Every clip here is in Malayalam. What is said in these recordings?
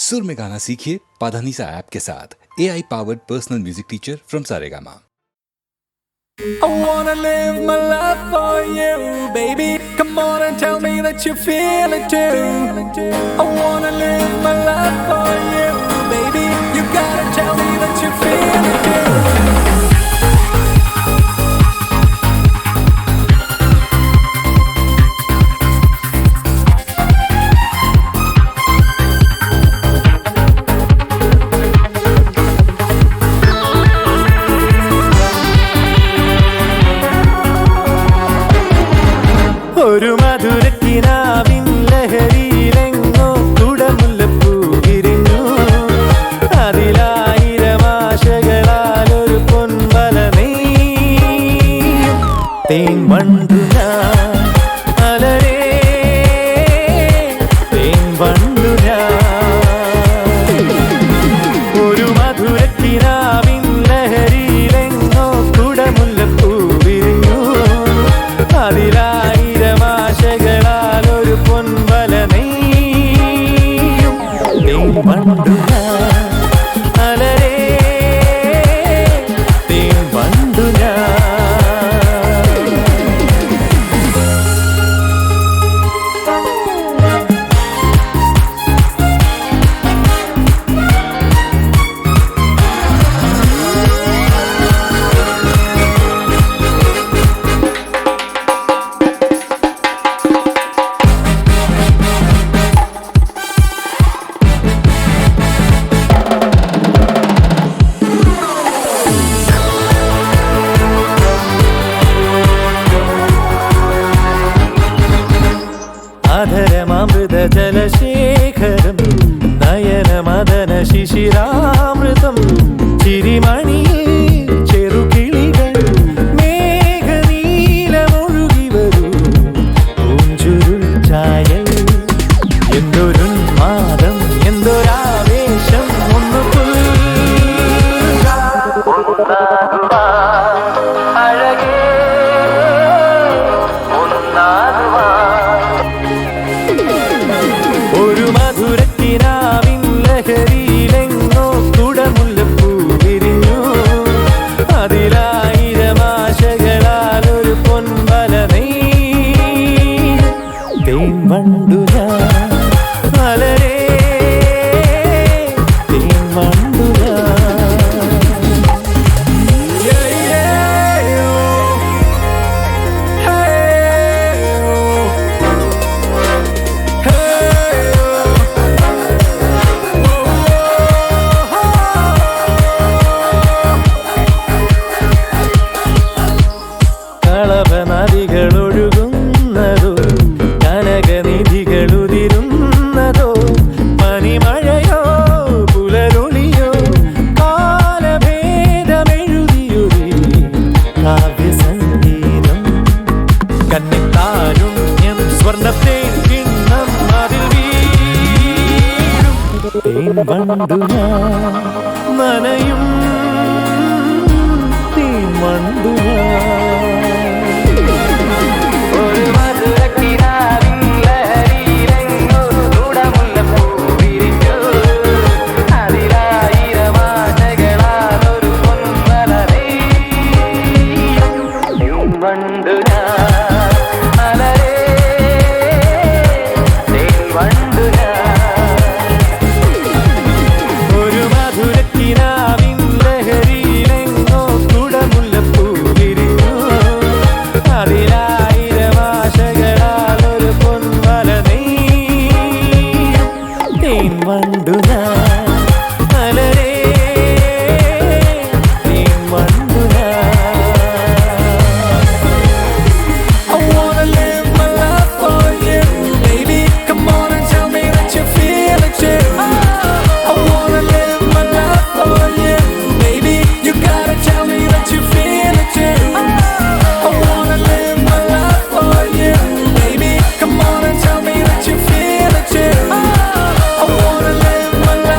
सुर में गाना सीखिए पाधानीसा ऐप के साथ AI powered personal music teacher from Saregama. I wanna live my life for you, baby. Come on and tell me that you feel it too. I wanna live my life for you, baby. You gotta tell me that you feel it too. ഒരു മധുരക്കിനാവിൻ ലഹരിയിലെങ്ങോ കുടമുല്ലപ്പൂ വിരിഞ്ഞു. അതിലായിരം ആശകളാൽ ഒരു പൊൻവല നെയ്യും തേൻ വണ്ടു ഞാൻ അലരേ തേൻ വണ്ടു ഞാൻ. ഒരു മധുരക്കിനാവിൻ ലഹരിയിലെങ്ങോ കുടമുല്ലപ്പൂ വിരിഞ്ഞു. അതിലായിരം ആശകളാൽ ഒരു പൊൻവല നെയ്യും തേൻ വണ്ടു ഞാൻ അലരേ തേൻ വണ്ടു ഞാൻ. അധരമൃത ജലശേഖരം നയനമദന ശിശിരാമൃതം ചിരിമണിയിൽ ചെറുകിളികൾ മേഘനീലമൊഴുകി വരൂ പൂഞ്ചുരുൾ ചായൽ. എന്തൊരുന്മാദം എന്തൊരാവേശം ഒന്നു അഴകേ ഒരു മധുരക്കിനാവിൻ ലഹരിയിലെങ്ങോ കുടമുല്ലപ്പൂ വിരിഞ്ഞു. അതിലായിരം ആശകളാൽ ഒരു പൊൻവല നെയ്യും തേൻ വണ്ടു ഞാൻ അലരേ തേൻ വണ്ടു ഞാൻ. നദികളൊഴുകുന്നതോ കനകനിധികളുതിരുന്നതോ പനിമഴയോ പുലരൊളിയോ കാലഭേദമെഴുതിയൊരു കാവ്യസംഗീതം. കന്നിത്താരുണ്യം സ്വർണ്ണത്തെ കിണ്ണം അതിൽ വീഴും തേൻ വണ്ടു ഞാൻ നനയും തേൻ വണ്ടു ഞാൻ. ഒരു മധുരക്കിനാവിൻ ലഹരിയിലെങ്ങോ കുടമുല്ലപ്പൂ വിരിഞ്ഞു. അതിലായിരം ആശകളാൽ ഒരു പൊൻവല നെയ്യും തേൻ വണ്ടു ഞാൻ അലരേ തേൻ വണ്ടു ഞാൻ. I wanna live my life for you, baby. Come on and tell me that you feel it too. I wanna live my life for you, baby. You gotta tell me that you feel it too. I wanna live my life for you, baby. Come on and tell me that you feel it too. I wanna live my life.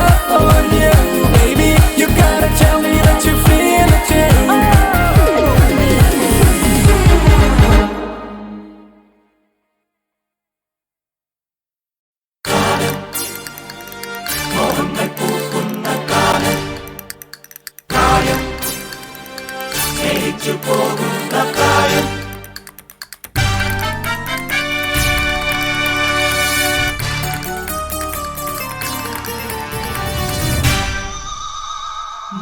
ഒന്നിച്ചു പോകുന്ന പ്രായം.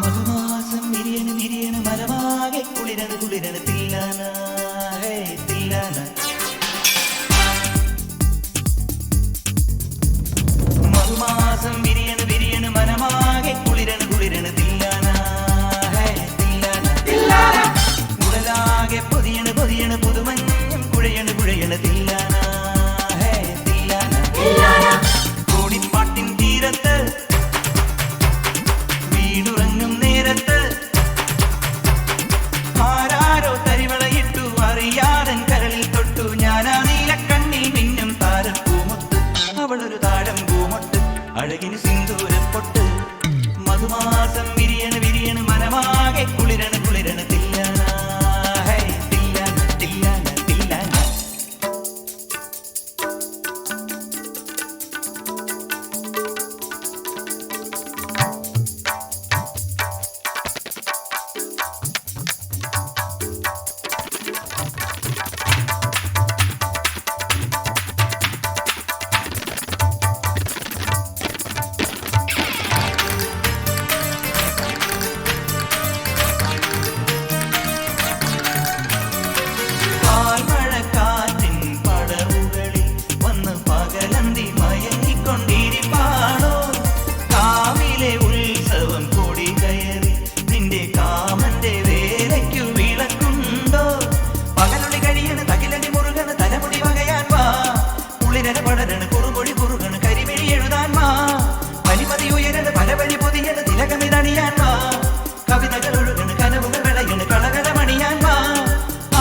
മധുമാസം വിരിയണ് വിരിയണ് മരമാകെ കുളിരണ് കുളിരണ് തില്ലാന ഹേ തില്ലാന. മധുമാസം വിരിയണ് വിരിയണ് മനമാകെ കുളിരണ് കുളിരണ് തില്ലാന ഹേ തില്ലാന. ഉടലാകെ പൊതിയണ് പൊതിയണ് പുതുമഞ്ഞും കുഴയണ് കുഴയണ് തില്ലാന ഹേ തില്ലാന. കോടിപ്പാട്ടിൻ തീരത്ത് വീടുറങ്ങും നേരത്ത് ആരാരോ തരിവളയിട്ടു അറിയാതൻ കരളിൽ തൊട്ടു ഞാനാ നീലക്കണ്ണിൽ മിന്നും താരപ്പൂമൊട്ട്. അവളൊരു താഴം പൂമൊട്ട് അഴകിന് സിന്ദൂരപ്പൊട്ട്. മധുമാസം വിരിയണ് വിരിയണ് മനമാകെ കുളിരണ് കുളിരണ് തില്ലാന ഹേ തില്ലാന തില്ലാന തില്ലാന. പാൽമഴക്കാറ്റിൻ പടവുകളിൽ വന്ന് പകലന്തി മയങ്ങിക്കൊണ്ടിരിപ്പാണോ. കാവിലെ ഉത്സവം കൊടി കയറി നിന്റെ കാമന്റെ വേലയ്ക്കു വിളക്കുണ്ടോ. പകലൊളി കഴിയണ് തകിലടി മുറുകണ് തലമുടി വകയാൻ വാ. കുളിരന് പടരണ് കുറുമൊഴി കുറുകണ് കരിമിഴി എഴുതാൻ വാ. പനിമതി ഉയരണ് പലവഴി പൊതിയണ് തിലകമിതണിയാൻ വാ. കവിതകൾ ഒഴുകണ് കനവുകൾ വിളയണ് കളകളമണിയാൻ വാ.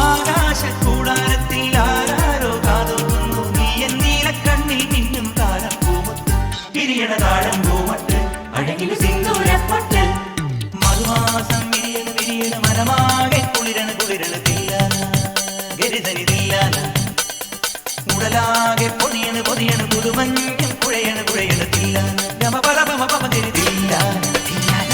ആകാശക്കൂടാരത്തിൽ ആരാരോ കാതോക്കുന്നു നീ എന്നീലക്കണ്ണിൽ മിന്നും താരപ്പൂമൊട്ട്. വിരിയണ താഴം പൂമൊട്ട് അഴകിന് സിന്ദൂരപ്പൊട്ട്. മധുമാസം വിരിയണ് വിരിയണ് മരമാകെ കുളിരണ് കുളിരണ് തില്ലാന ഗരിതനി തില്ലാന. ഉടലാകെ പൊതിയണ് പൊതിയണ് പുതുമഞ്ഞും കുഴയണ് കുഴയണ് തില്ലാന ഗമ പല പമ പമ ഗരി തില്ലാന തില്ലാന.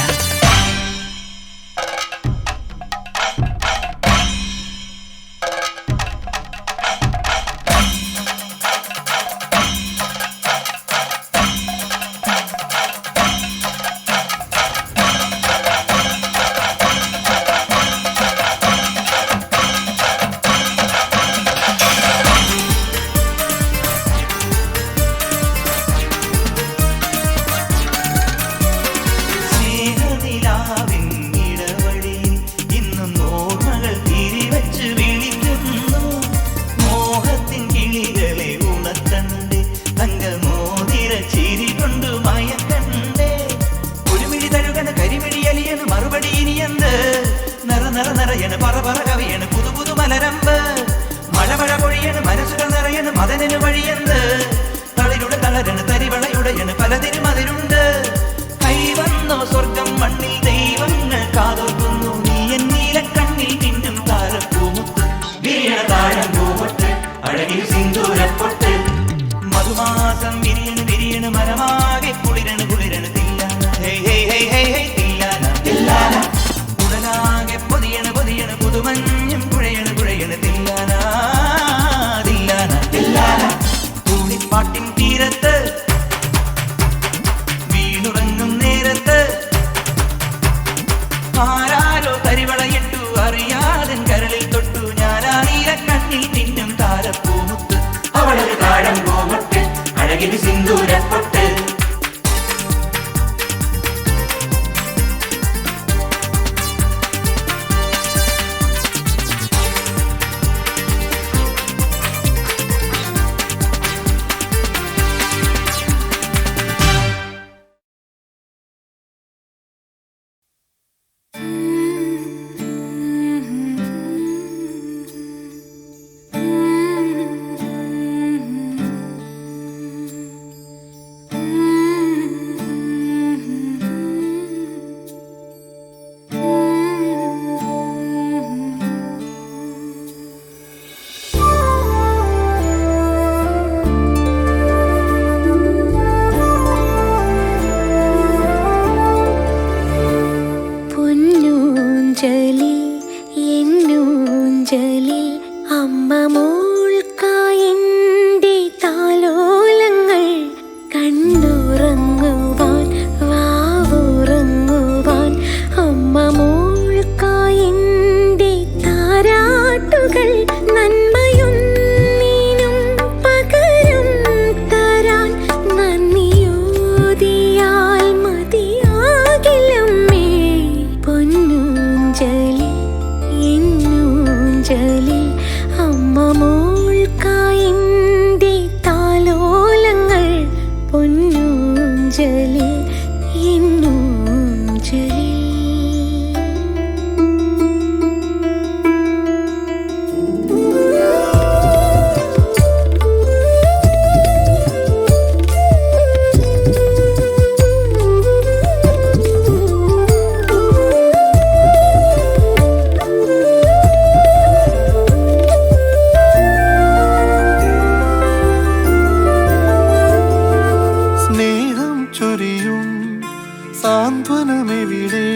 സാന്ത്വനമെവിടെ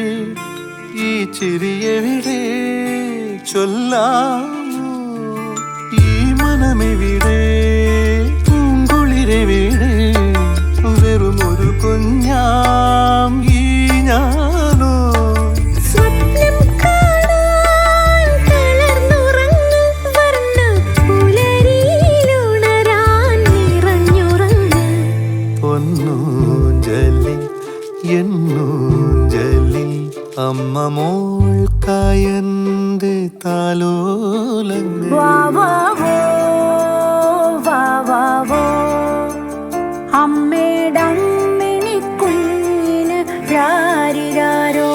ഈ ചിരിയെവിടെ ചൊല്ലാമോ ഈ മനമെവിടെ പൂങ്കുളിരെവിടെ വെറുമൊരു കുഞ്ഞാം ഈ ഞാനോ എന്നൂഞ്ചലിൽ അമ്മ മോൾക്കായന്റെ താലോലങ്ങൾ അമ്മേടമ്മിണി കുഞ്ഞിന് രാരിരാരോ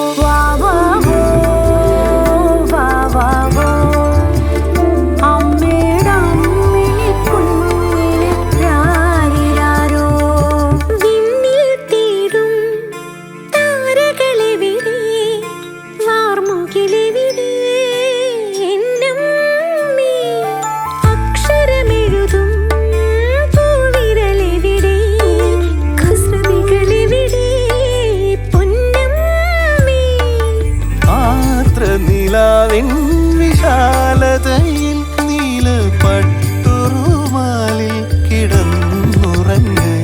വിശാലതയിൽ നീല പട്ടുറുമാലിൽ കിടന്നുറങ്ങ്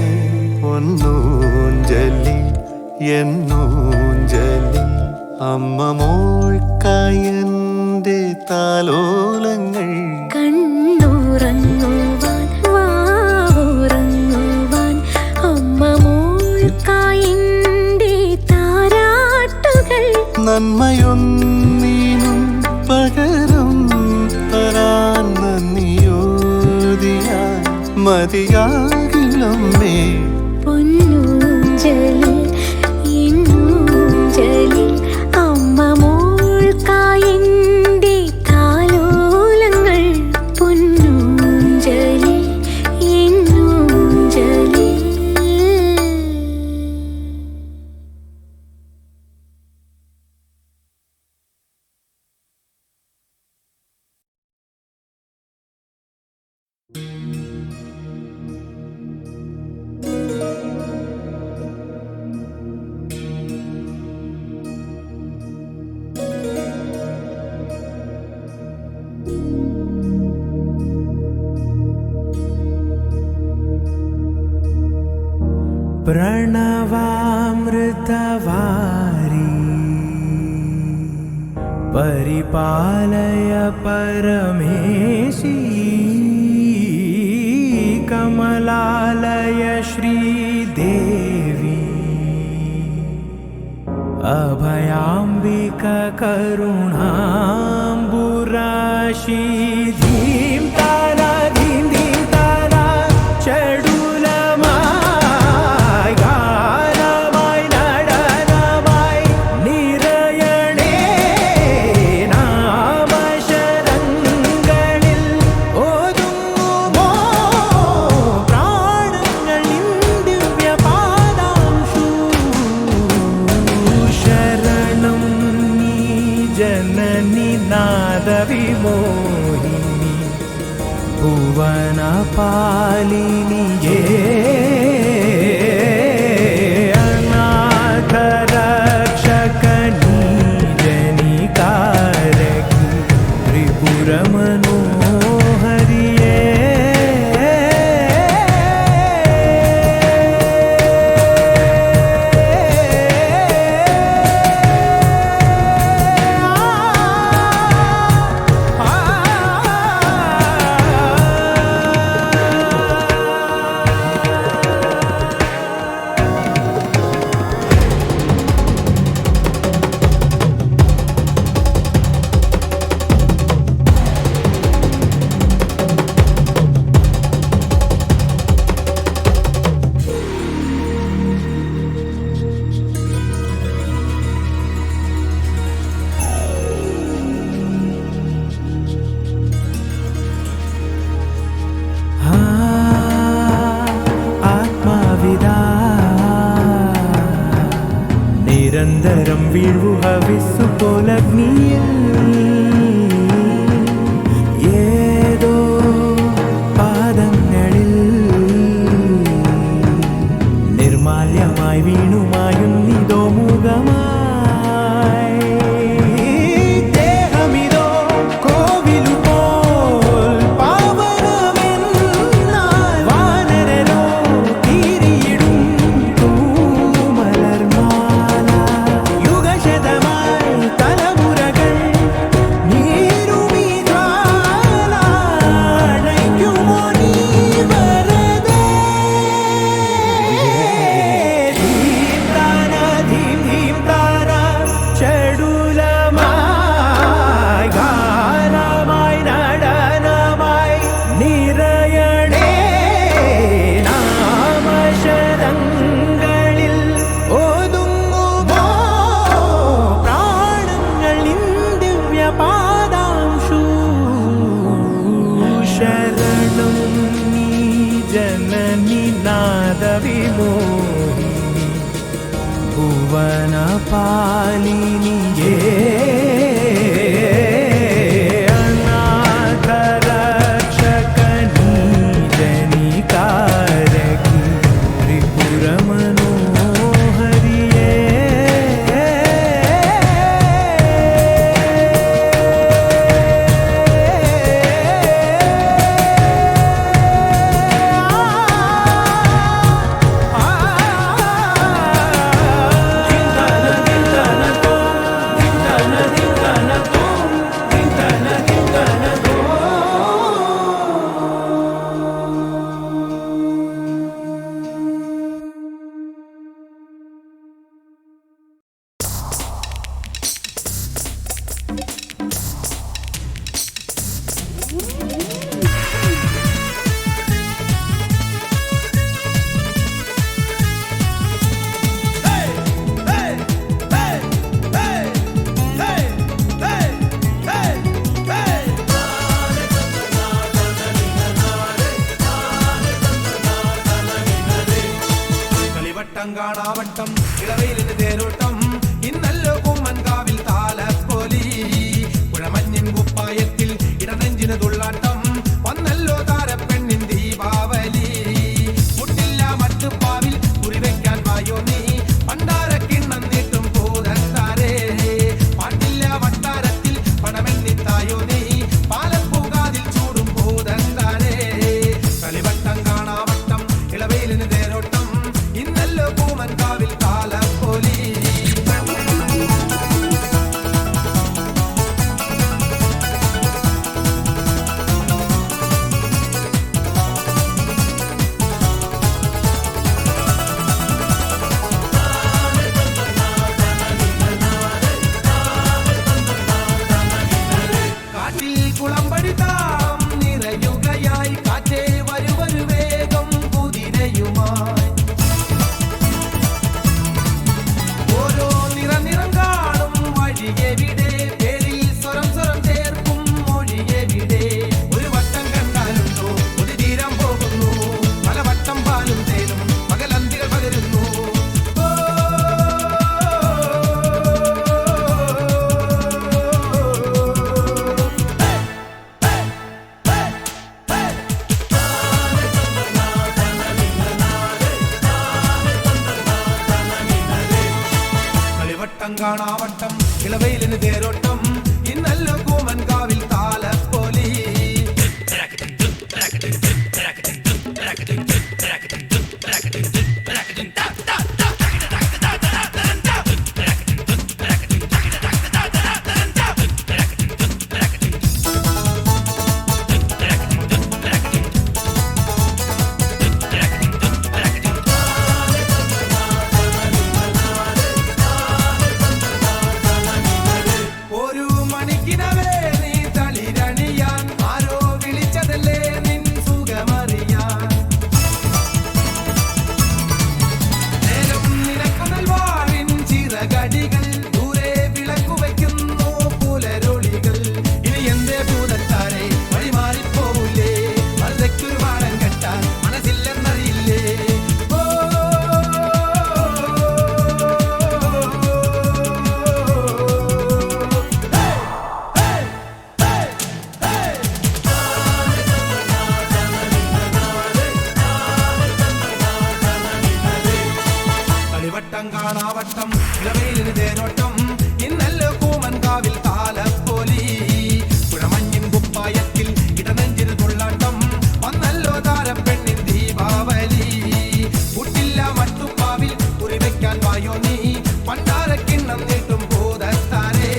പൊന്നൂഞ്ചലിൽ എന്നൂഞ്ചലിൽ അമ്മ മോൾക്കായന്റെ താലോലങ്ങൾ കണ്ണുറങ്ങുവാൻ വാവുറങ്ങുവാൻ അമ്മ മോൾക്കായന്റെ താരാട്ടുകൾ നന്മയൊന്നീനും പകരം തരാൻ നന്ദിയോദിയാൻ മതിയാകില്ലമ്മേ പൊന്നൂഞ്ചലിൽ എന്നൂഞ്ചലിൽ അമ്മ മോൾക്കായന്റെ താലോലങ്ങൾ പൊന്നൂഞ്ചലിൽ എന്നൂഞ്ചലിൽ प्रणवामृतवारी परिपालय परमेशी कमलालय श्रीदेवी अभयाम्बिका करुणाम्बुराशी धीं तारा धीं धीं तारा चडुलमाय गानमाय നടനമാय നിറയണേ നാമശരങ്ങളിൽ ഓതുമോ പ്രാണങ്ങൾ നിൻ ദിവ്യപാദാംശു ശരണം നീ ജനനി നാദവിമോഹിനി ഭുവന പാലിനിയേ അനാഥ രക്ഷകനീ ജനികാരകി ത്രിപുര മനോഹരിയേ നിരന്തരം വീഴു ഹവിസ്സു പോലഗ്നിയിൽ ഏതോ പാദങ്ങളിൽ നിർമാല്യമായി വീണുമായുന്നിതോ മുഖമായി ദേഹമിതോ കോവിലുപോൽ പാവനമെന്നാൽ വാനരരോ തീരിയിടും തൂമലർമാല യുഗശതമായി തലമുറകൾ നീരുമീ ജ്വാലയണയ്ക്കുമോ നീ വരദേ ചടുലമായി ഗാനമായി നടനമായി നിറയണേ നാമശതങ്ങളിൽ ഒതുങ്ങുമോ പ്രാണങ്ങൾ ദിവ്യപാദാംശു ശരണം നീ ജനനി നാദവിമോഹിനി ഭുവന പാലിനിയേ അനാഥ രക്ഷകനീ ജനികാരകി ത്രിപുര മനോഹരിയേ കളിവട്ടം കാണാവട്ടം ഇളവയിലിന് തേരോട്ടം ഇന്നല്ലോ കുമ്മൻകാവിൽ താലപ്പൊലി പുഴമഞ്ഞിൻ കുപ്പായത്തിൽ ഇടനെഞ്ചിന് തുള്ളാട്ടം വന്നല്ലോ താരപ്പെണ്ണിൻ ദീപാവലി മുട്ടില്ല മട്ടുപ്പാവിൽ കുറിവെക്കാൻ വായോ നീ പണ്ടാരക്കിണ്ണം നീട്ടും പൂതത്താരേ പാട്ടില്ല വട്ടാരത്തിൽ പണമെന്നിത്തായോ നീ പാലപ്പൂകാതിൽ ചൂടും പൂതത്താരേ കളിവട്ടം കാണാവട്ടം ഇളവയിലിന് തേരോട്ടം ഇന്നല്ലോ പൂമൻകാവിൽ താലപ്പൊലി കാറ്റിൽ കുളമ്പടിതാം നിറയുകയായി കാറ്റേ വരുവരു വേഗം കുതിരയുമായി ഓരോ നിറം കാണും വഴിയെവിടെ പേരിൽ സ്വരം ചേർക്കും മൊഴിയെവിടെ ഒരു വട്ടം കണ്ടാലുണ്ടോ ഒരു തീരം പോകുന്നു പല വട്ടം പാലും തേനും പകലന്തികൾ പകരുന്നു കളിവട്ടം കാണാവട്ടം ഇളവയിലിന് തേരോട്ടം ഇന്നല്ലോ കൂമൻകാവിൽ താലപ്പൊലി ഒരു മണിക്കിനവേ നീ കളിവട്ടം കാണാവട്ടം ഇളവയിലിന് തേരോട്ടം ഇന്നല്ലോ കൂമൻകാവിൽ താലപ്പൊലി പുഴമഞ്ഞിൻ കുപ്പായത്തിൽ ഇടനെഞ്ചിന് തുള്ളാട്ടം വന്നല്ലോ താരപ്പെണ്ണിൻ ദീപാവലി കുട്ടില്ല മട്ടുപ്പാവിൽ കുറിവെക്കാൻ വായോ നീ പണ്ടാരക്കിണ്ണം നീട്ടും ഭൂതത്താരേ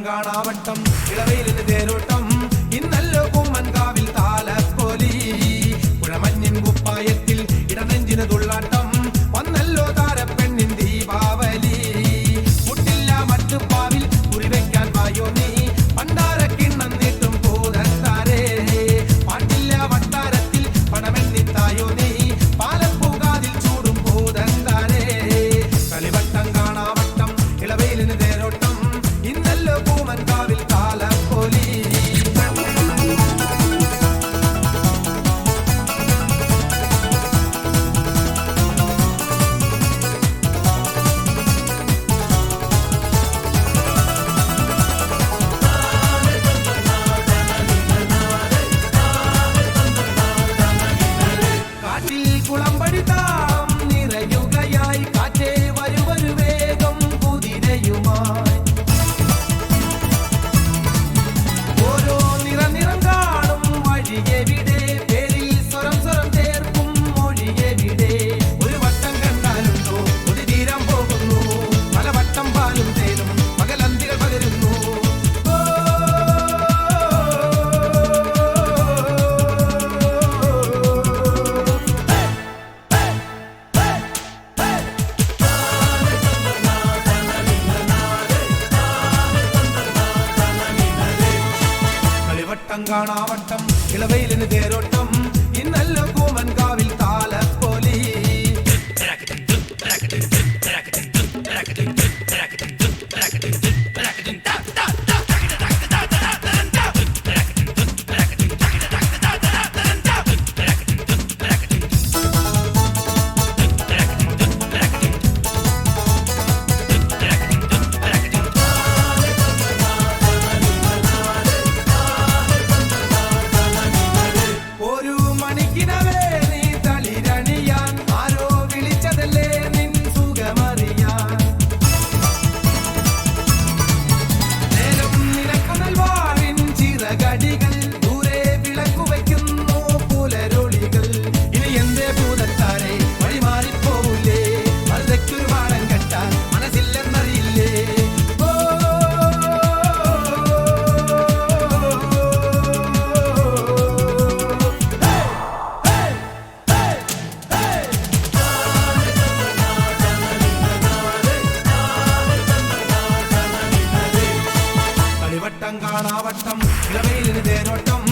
കാണാവട്ടം ഇളവയിലിന് തേരോട്ടം ഇന്നല്ലോ കൂമൻകാവിൽ താലപ്പൊലി പുഴമഞ്ഞിൻ കുപ്പായത്തിൽ ഇടനെഞ്ചിന് തുള്ളാട്ടം വന്നല്ലോ താരപ്പെണ്ണിൻ ദീപാവലി മുട്ടില്ല മറ്റുപ്പാവിൽ കുറിവെക്കാൻ വായോ നീ പണ്ടാരക്കിണ്ണം നീട്ടും ഭൂതത്താരേ പാട്ടില്ല വട്ടാരത്തിൽ പണമെന്നിത്തായോ നീ പാലപ്പൂകാതിൽ ചൂടും ഭൂതത്താരേ കളിവട്ടം കാണാവട്ടം ഇളവയിലിന് തേരോട്ടം ഇന്നല്ലോ കൂമൻകാവിൽ താലപ്പൊലി കാറ്റിൽ കുളമ്പടി താളം നിറയുകയായി കാറ്റേ വരുവരു വേഗം കുതിരയുമായി ഓരോ നിറം കാണും വഴിയെവിടെ പേരിൽ സ്വരം ചേർക്കും മൊഴിയെവിടെ ഒരു വട്ടം കണ്ടാലുണ്ടോ ഒരു തീരം പോകുന്നു പല വട്ടം പാലും തേനും പകലന്തികൾ പകരുന്നു കളിവട്ടം കാണാവട്ടം ഇളവയിലിന് തേരോട്ടം ഇന്നല്ലോ കൂമൻകാവിൽ താലപ്പൊലി ഒരു മണിക്കിനവേ നീ തളിരണിയാൻ ആരോ വിളിച്ചതല്ലേ നിൻ സുഖമറിയാൻ നേരം നിനക്കു നൽവാഴിൻ ചിറകടികൾ ദൂരെ വിളക്കു വയ്ക്കുന്നു പുലരൊളികൾ ഇനി എന്തേ ഭൂതത്താരെ വഴി മാറിപ്പോവില്ലേ മറുതയ്ക്കൊരു പാടം കെട്ടാൻ മനസ്സില്ലെന്നറിയില്ലേ കളിവട്ടം കാണാവട്ടം ഇളവയിലിന് തേരോട്ടം